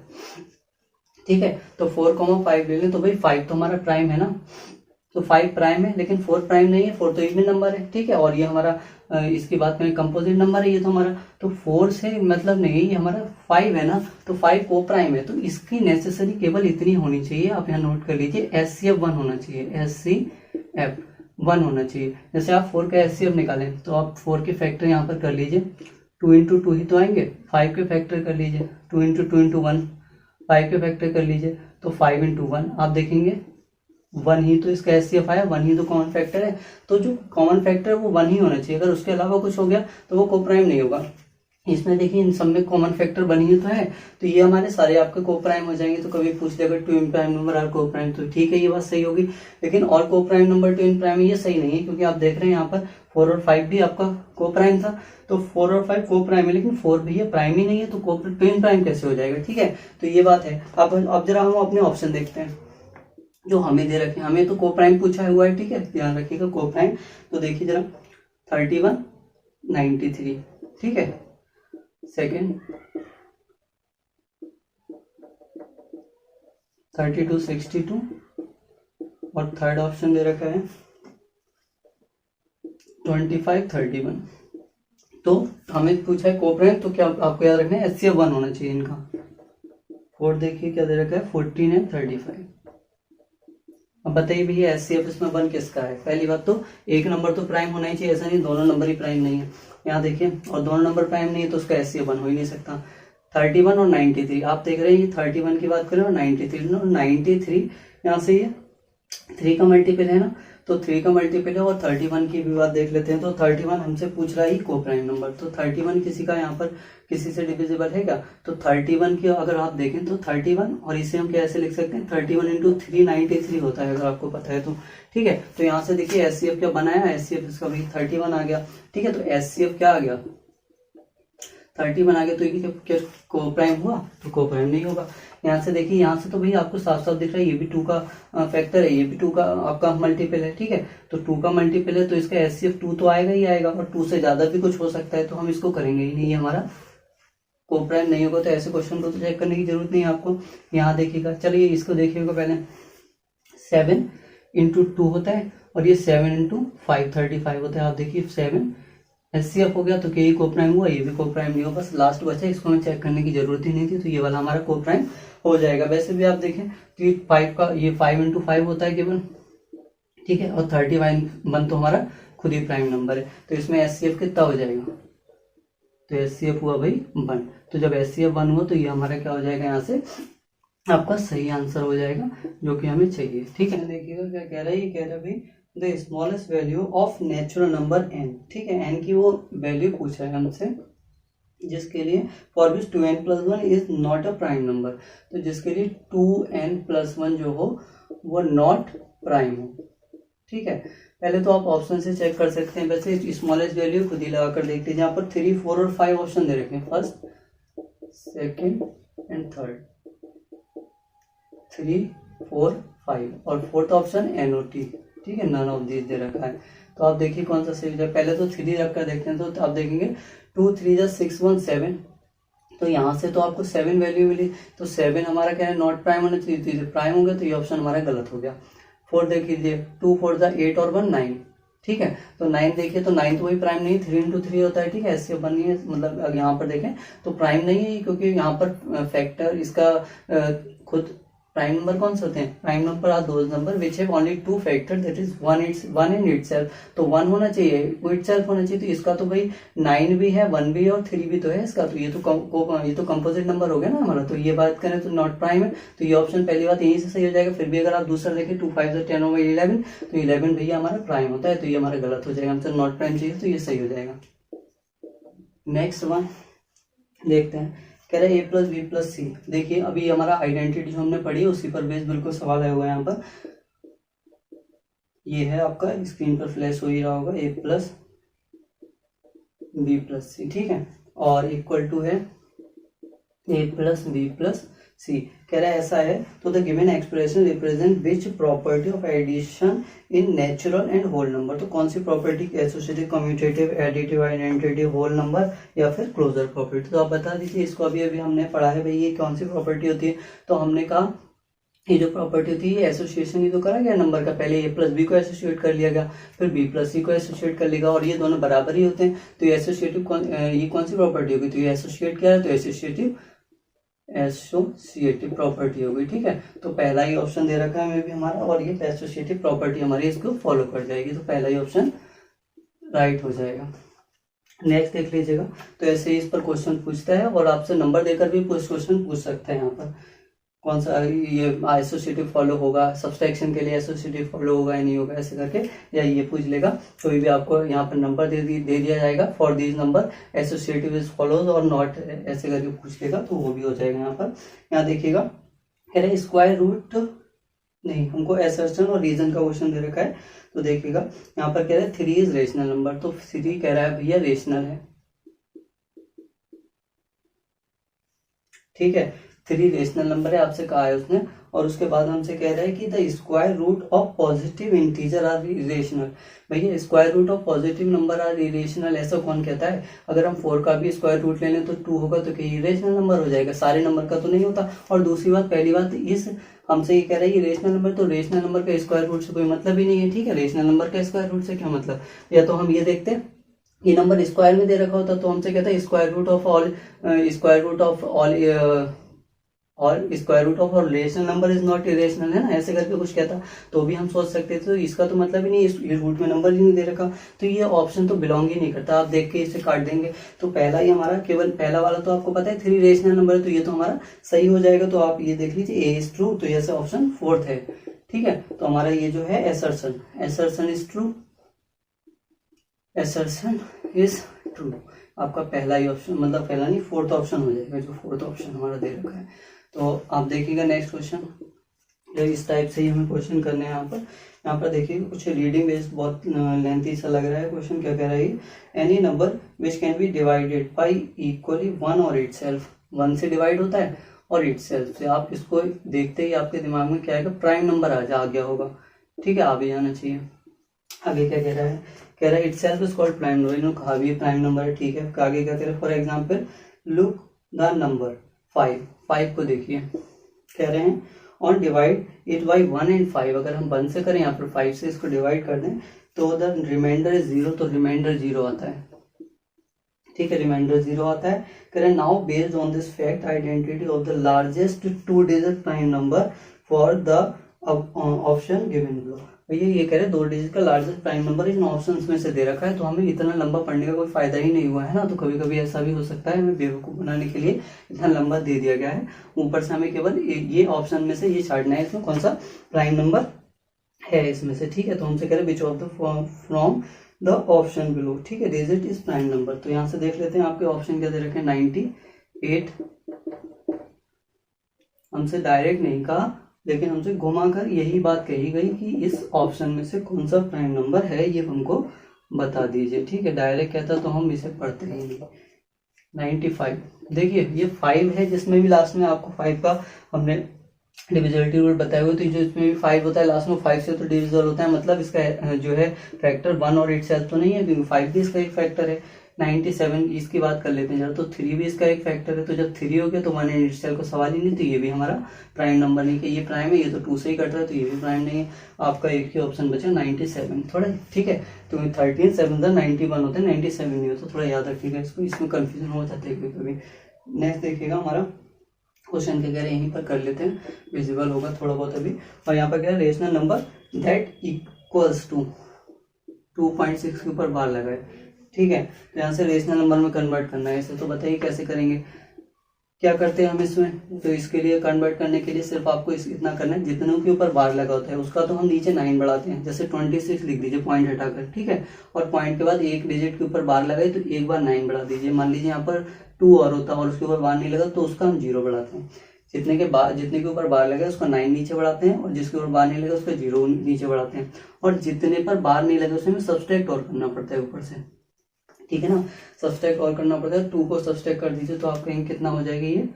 ठीक है, तो 4,5 ले लें, तो भाई 5 तो हमारा प्राइम है ना, तो 5 प्राइम है, लेकिन 4 प्राइम नहीं है, 4 तो इवन नंबर है। ठीक है, और ये हमारा इसकी बात करें कंपोजिट नंबर है ये तो हमारा, तो 4 से मतलब नहीं, ये हमारा 5 है ना, तो 5 को प्राइम है, तो इसकी नेसेसरी केवल इतनी होनी चाहिए, आप यहाँ नोट कर लीजिए, HCF 1 होना चाहिए, HCF 1 होना चाहिए। जैसे आप 4 का HCF निकालें, तो आप 4 के फैक्टर यहाँ पर कर लीजिए, 2 इंटू 2 ही तो आएंगे, 5 के फैक्टर कर लीजिए, 2 इंटू 2 इंटू 1, 5 के फैक्टर कर लीजिए, तो 5 इंटू 1, आप देखेंगे 1 ही तो इसका HCF आया, 1 ही तो कॉमन फैक्टर है, तो जो कॉमन फैक्टर है वो 1 ही होना चाहिए। अगर उसके अलावा कुछ हो गया तो वो को प्राइम नहीं होगा। इसमें देखिए इन सब में कॉमन फैक्टर 1 ही तो है, तो ये हमारे सारे आपके को प्राइम हो जाएंगे। तो कभी पूछ ले अगर ट्विन प्राइम नंबर और को प्राइम, तो ठीक है ये बात सही होगी, लेकिन और को प्राइम नंबर ट्विन प्राइम ये सही नहीं है, क्योंकि आप देख रहे हैं यहाँ पर 4 और 5 भी आपका को प्राइम था, तो 4 और 5 को प्राइम है, लेकिन 4 भी ये प्राइम ही नहीं है, तो को ट्विन प्राइम कैसे हो जाएगा। ठीक है, तो ये बात है। अब जरा हम अपने ऑप्शन देखते हैं जो हमें दे रखे हैं। हमें तो को प्राइम पूछा हुआ है, ठीक है, ध्यान रखिएगा को प्राइम। तो देखिए जरा 31 93, ठीक है, सेकेंड 32 62, और थर्ड ऑप्शन दे रखा है 25 31। तो हमें पूछा है को प्राइम, तो क्या आपको याद रखना है HCF 1 होना चाहिए इनका। 4 देखिए क्या दे रखा है 14 है 35, अब बताइए भैया एचसीएफ इसमें 1 किसका है। पहली बात तो एक नंबर तो प्राइम होना ही चाहिए, ऐसा नहीं दोनों नंबर ही प्राइम नहीं है। यहाँ देखिए, और दोनों नंबर प्राइम नहीं है तो उसका एचसीएफ 1 हो ही नहीं सकता। 31 और 93 आप देख रहे हैं, 31 की बात करें और 93 यहाँ से ये 3 का मल्टीपल है ना, तो 3 का मल्टीपल है। और 31 की भी बात देख लेते हैं, तो 31 हमसे पूछ रहा है को प्राइम नंबर, तो 31 किसी का यहाँ पर किसी से डिविजिबल है क्या, तो 31 की अगर आप देखें तो 31 और इसे हम कैसे लिख सकते हैं 31 इंटू 393 होता है, अगर आपको पता है तो ठीक है। तो यहाँ से देखिए एचसीएफ क्या बनाया, एचसीएफ इसका भाई 31 आ गया, ठीक है। तो एचसीएफ क्या आ गया 31 आ गया, तो ये क्या को प्राइम हुआ, तो को प्राइम नहीं होगा। यहाँ से देखिए, यहाँ से तो भाई आपको साफ साफ दिख रहा है ये भी 2 का फैक्टर है, ये भी 2 का आपका मल्टीपल है, ठीक है। तो 2 का मल्टीपल है तो इसका एचसीएफ 2 तो आएगा ही आएगा, और 2 से ज्यादा भी कुछ हो सकता है, तो हम इसको करेंगे ही नहीं, ये हमारा को प्राइम नहीं होगा। तो ऐसे क्वेश्चन को तो चेक करने की जरूरत नहीं है आपको। यहाँ देखिएगा, चलिए इसको देखिएगा पहले, 7 इंटू 2 होता है और ये 7 इंटू 535 होता है। आप देखिए 7 एचसीएफ हो गया, तो ये को प्राइम हुआ, ये भी को प्राइम नहीं हुआ, बस लास्ट बचा, इसको हमें चेक करने की जरूरत ही नहीं थी, तो ये वाला हमारा को प्राइम हो जाएगा। वैसे भी आप देखें तो ये 5 इंटू 5 होता है केवल, ठीक है। और 31 तो हमारा खुद ही प्राइम नंबर है, तो इसमें एचसीएफ कितना हो जाएगा, तो एचसीएफ हुआ भाई 1। तो जब एचसीएफ 1 हुआ तो ये हमारा क्या हो जाएगा, यहाँ से आपका सही आंसर हो जाएगा जो कि हमें चाहिए, ठीक है। देखिएगा क्या कह रहा है, ये कह रहा है भाई the smallest value of natural number n, ठीक है। n की वो वैल्यू पूछ रहा है हमसे जिसके लिए for which 2n+1 is not a prime number, तो जिसके लिए 2n+1 जो हो वो नॉट प्राइम हो, ठीक है। पहले तो आप ऑप्शन से चेक कर सकते हैं, वैसे स्मॉलेस्ट वैल्यू खुद ही लगा कर देखते हैं। जहाँ पर 3, 4 और 5 ऑप्शन दे रखे हैं, फर्स्ट, सेकेंड एंड थर्ड, 3, 4, 5 और फोर्थ ऑप्शन NOT, ठीक है, नन ऑफ दिस दे रखा है। तो आप देखिए कौन सा सही है। पहले तो 3 रखकर देखते हैं, तो आप देखेंगे 2 3 6 1 7, तो यहाँ से तो आपको 7 वैल्यू मिली, तो 7 हमारा क्या है नॉट प्राइम होना चाहिए, तो प्राइम हो गया, तो ये ऑप्शन हमारा गलत हो गया। 4 देख लीजिए, 2 4 8 और 1 9, ठीक है। तो 9 देखिए, तो 9 तो वही प्राइम नहीं, 3 इंटू 3 होता है, ठीक है। ऐसे बनी है, मतलब यहाँ पर देखें तो प्राइम नहीं है, क्योंकि यहाँ पर फैक्टर इसका खुद प्राइम नंबर कौन से होते हैं, prime number are those number which have only 2 factor, that is 1 in itself, तो 1 होना चाहिए, वो इटसेल्फ होना चाहिए। तो इसका तो भाई 9 भी है, 1 भी है और 3 भी तो है इसका, तो ये तो कंपोजिट नंबर हो गया ना हमारा। तो ये बात करें तो नॉट प्राइम है, तो ये ऑप्शन पहली बात यहीं से सही हो जाएगा। फिर भी अगर आप दूसरा देखें 2 5 10 over 11, तो 11 भैया हमारा प्राइम होता है, तो ये हमारा गलत हो जाएगा, हमसे नॉट प्राइम चाहिए, तो ये सही हो जाएगा। नेक्स्ट वन देखते हैं, कह रहा है A+B+C। देखिए अभी हमारा आइडेंटिटी जो हमने पढ़ी उसी पर बेस बिल्कुल सवाल आया हुआ है यहाँ पर। ये है आपका स्क्रीन पर फ्लैश हो ही रहा होगा, A+B+C, ठीक है, और इक्वल टू है A+B+C। कह रहा है ऐसा है, तो the given expression represent which property of addition in natural and whole number, तो कौन सी property, associative, commutative, additive, identity, whole number या फिर क्लोजर प्रॉपर्टी। तो आप बता दीजिए, इसको अभी हमने पढ़ा है भाई, ये कौन सी प्रॉपर्टी होती है। तो हमने कहा ये जो प्रॉपर्टी होती है एसोसिएशन ही तो करा गया नंबर का, पहले A+B को एसोसिएट कर लिया गया, फिर B+C को एसोसिएट कर लेगा, और ये दोनों बराबर ही होते हैं, तो ये एसोसिएटिव ये कौन सी प्रॉपर्टी होगी, तो ये एसोसिएट क्या है, तो एसोसिएटिव प्रॉपर्टी होगी, ठीक है। तो पहला ही ऑप्शन दे रखा है हमें भी हमारा, और ये एसोसिएटिव प्रॉपर्टी हमारी इसको फॉलो कर जाएगी, तो पहला ही ऑप्शन राइट हो जाएगा। नेक्स्ट देख लीजिएगा, तो ऐसे ही इस पर क्वेश्चन पूछता है, और आपसे नंबर देकर भी क्वेश्चन पूछ सकते हैं यहाँ पर, कौन सा ये एसोसिएटिव फॉलो होगा, सब्सट्रैक्शन के लिए एसोसिएटिव फॉलो होगा या नहीं होगा, ऐसे करके या ये पूछ लेगा। कोई भी आपको यहाँ पर नंबर दे दिया जाएगा, for this number associative is follows और नॉट, ऐसे करके पूछ लेगा, तो वो भी हो जाएगा यहाँ पर। यहाँ देखिएगा कह रहे स्क्वायर रूट नहीं, हमको असर्शन और रीजन का क्वेश्चन दे रखा है। तो देखिएगा यहाँ पर कह रहे हैं 3 इज रेशनल नंबर, तो 3 कह रहा है भैया रेशनल है, ठीक है, 3 रेशनल नंबर है, आपसे कहा है उसने। और उसके बाद हमसे कह रहा है कि the square root of positive integer are irrational. भैया square root of positive number are irrational ऐसा कौन कहता है। अगर हम 4 का भी स्क्वायर रूट ले लें तो 2 होगा, तो क्या इरेशनल नंबर हो जाएगा, सारे नंबर का तो नहीं होता। और दूसरी बात, पहली बात, इस हमसे ये कह रहा है कि रेशनल नंबर, तो रेशनल नंबर का स्क्वायर रूट से कोई मतलब ही नहीं है, ठीक है। रेशनल नंबर का स्क्वायर रूट से क्या मतलब, या तो हम ये देखते हैं ये नंबर स्क्वायर में दे रखा होता तो हमसे कहता है स्क्वायर रूट ऑफ ऑल और स्क्वायर रूट ऑफ और rational number is not irrational, है ना, ऐसे करके कुछ कहता तो भी हम सोच सकते थे। तो इसका तो मतलब ही नहीं, ये रूट में नंबर ही नहीं दे रखा, तो ये ऑप्शन तो बिलोंग ही नहीं करता। आप देख के इसे काट देंगे तो पहला ही हमारा, केवल पहला वाला तो आपको पता है 3 रेशनल नंबर है, तो ये तो हमारा सही हो जाएगा। तो आप ये देख लीजिए ए इज ट्रू, तो ये ऑप्शन 4th है, ठीक है। तो हमारा ये जो है assertion is true, assertion is true, आपका पहला ही ऑप्शन, मतलब पहला नहीं 4th ऑप्शन हो जाएगा, जो 4th ऑप्शन हमारा दे रखा है। तो आप देखिएगा नेक्स्ट क्वेश्चन, इस टाइप से ही हमें क्वेश्चन करने हैं। यहाँ पर देखिए कुछ रीडिंग बेस्ड, बहुत लेंथी सा लग रहा है क्वेश्चन। क्या कह रहा है, any number which can be divided by equally 1 और इटसेल्फ, 1 से डिवाइड होता है और इटसेल्फ से। आप इसको देखते ही आपके दिमाग में क्या आएगा, प्राइम नंबर आ गया होगा, ठीक है, आ भी जाना चाहिए। आगे क्या कह रहा है, कह रहा है itself is called prime number, इन्होंने कहा भी प्राइम नंबर है, ठीक है। आगे क्या कह रहा है, for example look the number 5 को देखिए, कह रहे हैं on divide it by 1 and 5, अगर हम 1 से करें यहाँ पर 5 से इसको डिवाइड कर दें तो द रिमाइंडर इज 0, तो रिमाइंडर 0 आता है, ठीक है, रिमाइंडर 0 आता है। कह रहे हैं now based on this fact identity of the largest 2 digit prime number for the option given below. भैया ये कह रहे हैं 2 डिजिट का largest prime number in options में से दे रखा है, तो हमें इतना लंबा पढ़ने का कोई फायदा ही नहीं हुआ है ना। तो कभी कभी ऐसा भी हो सकता है, हमें बेवकूफ बनाने के लिए इतना लंबा दे दिया गया है। ऊपर से हमें केवल ये ऑप्शन में से ये छाड़ना है, इसमें कौन सा प्राइम नंबर है इसमें से, ठीक है। तो हमसे कह रहे विच of the from the option below, ठीक है, डिजिट इज प्राइम नंबर। तो यहाँ से देख लेते हैं आपके ऑप्शन क्या दे रखे हैं, 98। हमसे डायरेक्ट नहीं कहा, लेकिन हमसे घुमाकर यही बात कही गई कि इस ऑप्शन में से कौन सा प्राइम नंबर है ये हमको बता दीजिए, ठीक है। डायरेक्ट कहता तो हम इसे पढ़ते ही नहीं। 95, देखिए ये 5 है, जिसमें भी लास्ट में आपको 5 का हमने डिविजिबिलिटी रूल बताए हुए, तो जो इसमें भी 5 होता है लास्ट में 5 से तो डिविजिबल होता है, मतलब इसका जो है फैक्टर 1 और इटसेल्फ तो नहीं है, क्योंकि 5 भी इसका एक फैक्टर है। 97 इसकी बात कर लेते हैं जरा, तो 3 भी इसका एक फैक्टर है, तो जब 3 हो गया तो 1 एंड इटसेल्फ का सवाल ही नहीं, तो ये भी हमारा प्राइम नंबर नहीं, कि ये प्राइम है, ये तो 2 से ही कट रहा है, तो ये भी प्राइम नहीं है। आपका एक ही ऑप्शन बचा 97, थोड़ा ठीक है, तो 13 7 91 होता है, 97 नहीं होता, थोड़ा याद रखिएगा इसको, इसमें कंफ्यूजन हो जाता है कभी। नेक्स्ट देखिएगा हमारा क्वेश्चन क्या कह रहे हैं, यहीं पर कर लेते हैं, विजिबल होगा थोड़ा बहुत अभी। और यहाँ पर क्या है, rational number that equals to 2.6 के ऊपर बार लगाए, ठीक है। तो यहाँ से रेशनल नंबर में कन्वर्ट करना है इसे, तो बताइए कैसे करेंगे, क्या करते हैं हम इसमें। तो इसके लिए कन्वर्ट करने के लिए सिर्फ आपको इतना करना है, जितनों के ऊपर बार लगा होता है उसका तो हम नीचे 9 बढ़ाते हैं, जैसे 26 लिख दीजिए पॉइंट हटाकर, ठीक है। और पॉइंट के बाद एक डिजिट के ऊपर बार लगाए तो एक बार 9 बढ़ा दीजिए। मान लीजिए यहाँ पर 2 और होता और उसके ऊपर बार नहीं लगा तो उसका हम 0 बढ़ाते हैं। जितने के ऊपर बार लगे उसका 9 नीचे बढ़ाते हैं, और जिसके ऊपर बार नहीं लगा उसका 0 नीचे बढ़ाते हैं, और जितने पर बार नहीं लगे उसमें सब्सट्रैक्ट और करना पड़ता है ऊपर से, ठीक है ना। सब्सट्रैक्ट और करना पड़ता है, 2 को सब्सट्रैक्ट कर दीजिए तो आप कहेंगे कितना हो जाएगा, ये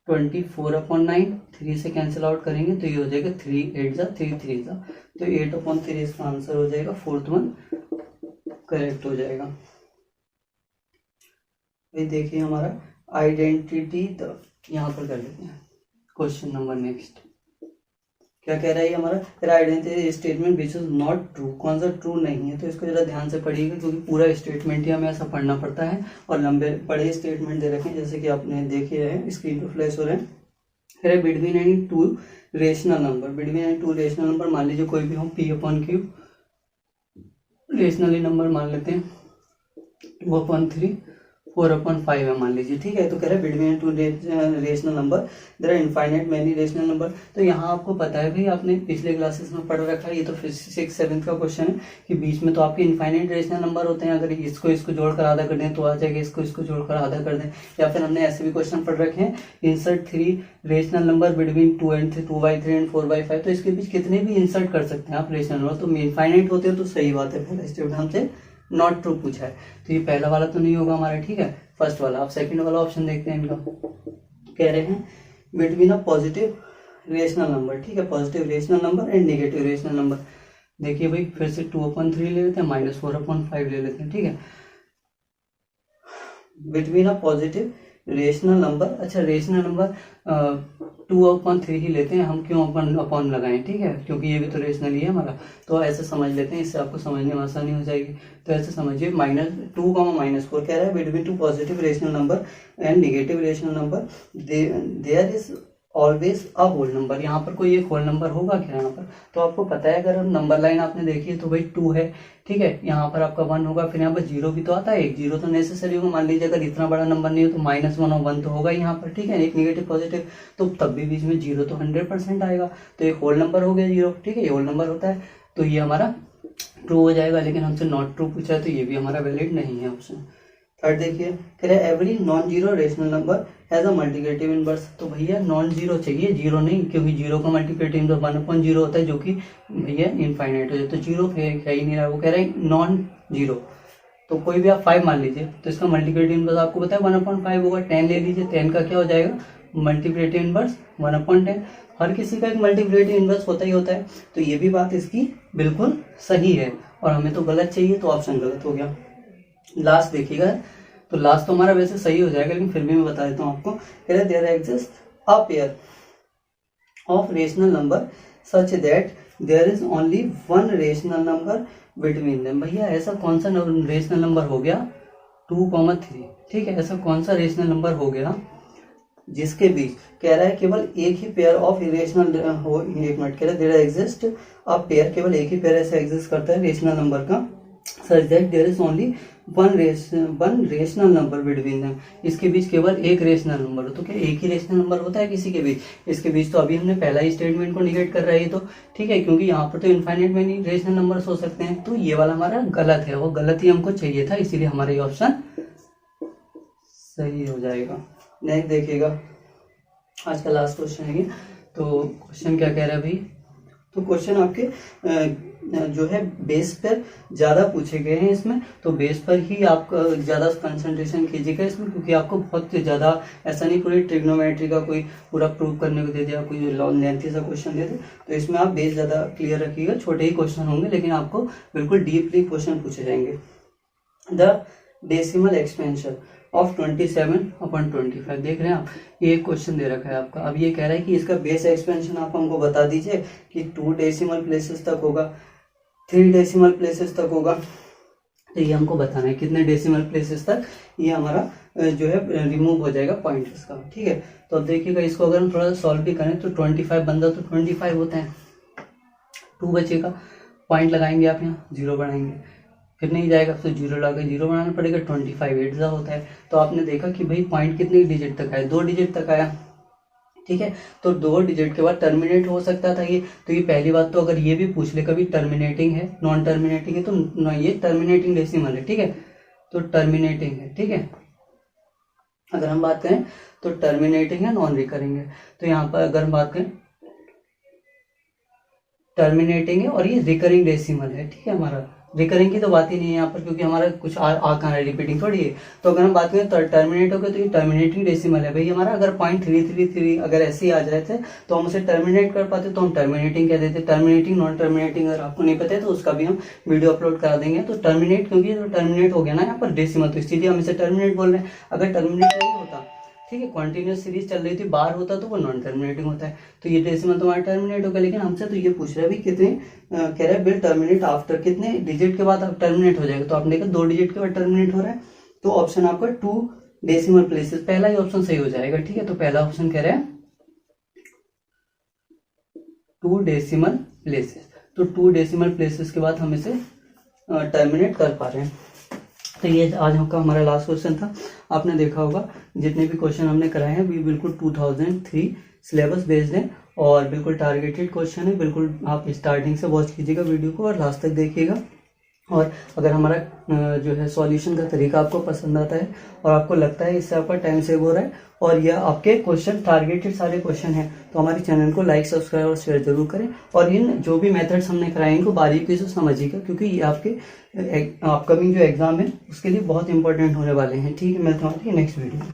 24/9, 3 से कैंसिल आउट करेंगे तो ये हो जाएगा 3 8 जा 3 3 जा, तो 8/3 इसका आंसर हो जाएगा, 4th वन करेक्ट हो जाएगा। ये देखिए हमारा आइडेंटिटी, यहाँ पर कर लेते हैं क्वेश्चन नंबर नेक्स्ट। क्या कह रहा है हमारा, तेरा identity statement which is not true, कौन सा ट्रू नहीं है, तो इसको जरा ध्यान से पढ़िएगा, क्योंकि पूरा स्टेटमेंट ही हमें ऐसा पढ़ना पड़ता है, और लंबे बड़े स्टेटमेंट दे रखे हैं, जैसे कि आपने देखे हैं स्क्रीन पर फ्लैश हो रहे हैं। फिर between any 2 rational number, between any 2 rational number, मान लीजिए कोई भी हम P/Q रेशनली नंबर मान लेते हैं, 2/3 4/5 है मान लीजिए, ठीक है। तो कह रहा है between 2 rational number there are infinite many rational number. तो यहाँ आपको पता है भाई, आपने पिछले क्लासेस में पढ़ रखा है, ये तो 6th 7th का क्वेश्चन है कि बीच में तो आपके इनफाइनाइट रेशनल नंबर होते हैं, अगर इसको जोड़कर आधा कर दें तो आ जाएगा, इसको जोड़कर आधा कर दें। या फिर हमने ऐसे भी क्वेश्चन पढ़ रखे हैं, insert 3 rational number between 2/3 and 4/5, तो इसके बीच कितने भी इंसर्ट कर सकते हैं आप रेशनल नंबर, तो इनफाइनाइट होते हैं तो सही बात है। पहला स्टेटमेंट हमसे नॉट ट्रू पूछा है, तो ये पहला वाला तो नहीं होगा हमारा, ठीक है, फर्स्ट वाला। आप सेकंड वाला ऑप्शन देखते हैं इनका, कह रहे हैं between a positive rational number, ठीक है, positive rational number and negative rational number. देखिए भाई फिर से 2/3 ले लेते हैं, -4/5 ले लेते हैं, ठीक है, between a positive rational number. अच्छा रेशनल नंबर 2/3 ही लेते हैं हम, क्यों अपॉन लगाएं, ठीक है, क्योंकि ये भी तो रेशनल ही है हमारा, तो ऐसे समझ लेते हैं, इससे आपको समझने में आसानी हो जाएगी। तो ऐसे समझिए -2, -4 कह रहा है between 2 positive rational number and negative rational number, there is always a whole number, यहाँ पर कोई एक होल नंबर होगा क्या यहाँ पर? तो आपको पता है, अगर नंबर लाइन आपने देखी है तो भाई 2 है, ठीक है। यहाँ पर आपका 1 होगा, फिर यहाँ पर 0 भी तो आता है, एक 0 तो नेसेसरी होगा। मान लीजिए अगर इतना बड़ा नंबर नहीं हो तो -1 और 1 तो होगा यहाँ पर, ठीक है, एक निगेटिव पॉजिटिव, तो तब भी बीच में 0 तो 100% आएगा। तो एक होल नंबर हो गया 0, ठीक है, ये होल नंबर होता है, तो ये हमारा ट्रू हो जाएगा। लेकिन हमसे नॉट ट्रू पूछा है तो ये भी हमारा वैलिड नहीं है ऑप्शन। थर्ड देखिए, कह रहे every non zero rational number has a multiplicative inverse. तो भैया नॉन जीरो चाहिए, जीरो नहीं, क्योंकि जीरो का मल्टीप्लिकेटिव इनवर्स 1/0 होता है, जो कि भैया इनफाइनाइट हो जाए। तो जीरो है ही नहीं रहा, वो कह रहा है नॉन जीरो। तो कोई भी आप 5 मान लीजिए, तो इसका मल्टीप्लिकेटिव इनवर्स आपको पता है 1/5 होगा। 10 ले लीजिए, 10 का क्या हो जाएगा मल्टीप्लिकेटिव इनवर्स 1/10। हर किसी का एक मल्टीप्लिकेटिव इनवर्स होता ही होता है। तो ये भी बात इसकी बिल्कुल सही है, और हमें तो गलत चाहिए, तो ऑप्शन गलत हो गया। लास्ट देखिएगा, तो लास्ट तो हमारा वैसे सही हो जाएगा, लेकिन फिर भी मैं बता देता हूँ आपको। कह रहे there exist a pair of rational number such that there is only one rational number between them. भैया ऐसा कौन सा रेशनल नंबर हो गया 2,3, ठीक है, ऐसा कौन सा रेशनल नंबर हो गया जिसके बीच कह रहा है केवल एक ही पेयर ऑफ इरेशनल हो। एक मिनट, कह रहा है देयर एग्जिस्ट अ पेयर, केवल एक ही पेयर ऐसा एग्जिस्ट करता है रेशनल नंबर का, such that there is only one rational number between them. इसके बीच केवल एक रेशनल नंबर हो। तो क्या एक ही रेशनल नंबर होता है किसी के बीच? इसके बीच तो अभी हमने पहला ही स्टेटमेंट को निगेट कर रहा है, तो ठीक है, क्योंकि यहाँ पर तो इनफाइनाइट में रेशनल नंबर्स हो सकते हैं। तो ये वाला हमारा गलत है, वो गलत ही हमको चाहिए था, इसीलिए हमारा ये ऑप्शन सही हो जाएगा। नेक्स्ट देखिएगा, आज का लास्ट क्वेश्चन है ये। तो क्वेश्चन क्या कह रहा है भाई? तो क्वेश्चन आपके जो है बेस पर ज्यादा पूछे गए हैं इसमें, तो बेस पर ही आप ज्यादा कंसंट्रेशन कीजिएगा इसमें, क्योंकि आपको बहुत ज्यादा ऐसा नहीं पूरी ट्रिग्नोमेट्री का कोई पूरा प्रूव करने को दे दिया, कोई लेंथी सा क्वेश्चन दे दे, तो इसमें आप बेस ज्यादा क्लियर रखिएगा। छोटे ही क्वेश्चन होंगे, लेकिन आपको बिल्कुल डीपली क्वेश्चन पूछे जाएंगे। द डेसिमल एक्सपेंशन ऑफ 27/25, देख रहे हैं आप, ये एक क्वेश्चन दे रखा है आपका। अब ये कह रहा है कि इसका बेस एक्सपेंशन आप हमको बता दीजिए कि 2 डेसिमल प्लेसेस तक होगा, 3 डेसिमल प्लेसेस तक होगा। तो ये हमको बताना है कितने डेसिमल प्लेसेस तक ये हमारा जो है रिमूव हो जाएगा पॉइंट इसका, ठीक है। तो अब देखिएगा, इसको अगर हम थोड़ा सा सॉल्व भी करें तो 25 बनता तो 25 होते हैं, 2 बचेगा, पॉइंट लगाएंगे आप यहाँ, 0 बढ़ाएंगे, फिर नहीं जाएगा तो 0 लाकर 0 बनाना पड़ेगा। 25 8 होता है। तो आपने देखा कि भाई पॉइंट कितने डिजिट तक आया, 2 डिजिट तक आया, ठीक है। तो 2 डिजिट के बाद टर्मिनेट हो सकता था ये। तो ये पहली बात, तो अगर ये भी पूछ ले कभी टर्मिनेटिंग है नॉन टर्मिनेटिंग है, तो ये टर्मिनेटिंग डेसिमल है, ठीक है, तो टर्मिनेटिंग है, ठीक है। अगर हम बात करें तो टर्मिनेटिंग है नॉन रिकरिंग है। तो यहाँ पर अगर हम बात करें टर्मिनेटिंग है और ये रिकरिंग डेसिमल है, ठीक है। हमारा रिकरिंग की तो बात ही नहीं है यहाँ पर, क्योंकि हमारा कुछ कहाँ है, रिपीटिंग थोड़ी है। तो अगर हम बात करें तो टर्मिनेट हो गया, तो ये टर्मिनेटिंग डेसिमल है भाई हमारा। अगर 0.333 अगर ऐसे ही आ जाए थे तो हम उसे टर्मिनेट कर पाते, तो हम टर्मिनेटिंग कह देते। टर्मिनेटिंग नॉन टर्मिनेटिंग अगर आपको नहीं पता है तो उसका भी हम वीडियो अपलोड करा देंगे। तो टर्मिनेट, क्योंकि तो टर्मिनेट हो गया ना यहाँ पर डेसिमल, तो इसलिए हम इसे टर्मिनेट बोल रहे हैं। अगर टर्मिनेट नहीं होता, ठीक है, कंटिन्यूस सीरीज चल रही थी, बार होता तो वो नॉन टर्मिनेटिंग होता है। तो ये डेसिमल तुम्हारा टर्मिनेट होगा। लेकिन हमसे तो ये पूछ रहा है भी कितने कह रहा है विल टर्मिनेट आफ्टर, कितने डिजिट के बाद आप टर्मिनेट हो जाएगा। तो आपने देखा 2 डिजिट के बाद टर्मिनेट हो रहा है, तो ऑप्शन आपका 2 डेसिमल प्लेसेस, पहला ही ऑप्शन सही हो जाएगा, ठीक है। तो पहला ऑप्शन कह रहा है 2 डेसिमल प्लेसेस। तो 2 डेसिमल प्लेसेस के बाद हम इसे टर्मिनेट कर पा रहे हैं। तो ये आज का हमारा लास्ट क्वेश्चन था। आपने देखा होगा जितने भी क्वेश्चन हमने कराए हैं वो बिल्कुल 2003 सिलेबस बेस्ड है और बिल्कुल टारगेटेड क्वेश्चन है। बिल्कुल आप स्टार्टिंग से वॉच कीजिएगा वीडियो को और लास्ट तक देखिएगा। और अगर हमारा जो है सॉल्यूशन का तरीका आपको पसंद आता है और आपको लगता है इससे आपका टाइम सेव हो रहा है और यह आपके क्वेश्चन टारगेटेड सारे क्वेश्चन हैं, तो हमारे चैनल को लाइक, सब्सक्राइब और शेयर जरूर करें। और इन जो भी मेथड्स हमने कराए इनको बारीकी से समझिएगा, क्योंकि ये आपके अपकमिंग जो एग्जाम है उसके लिए बहुत इंपॉर्टेंट होने वाले हैं। ठीक है, मिलता हूँ नेक्स्ट वीडियो में।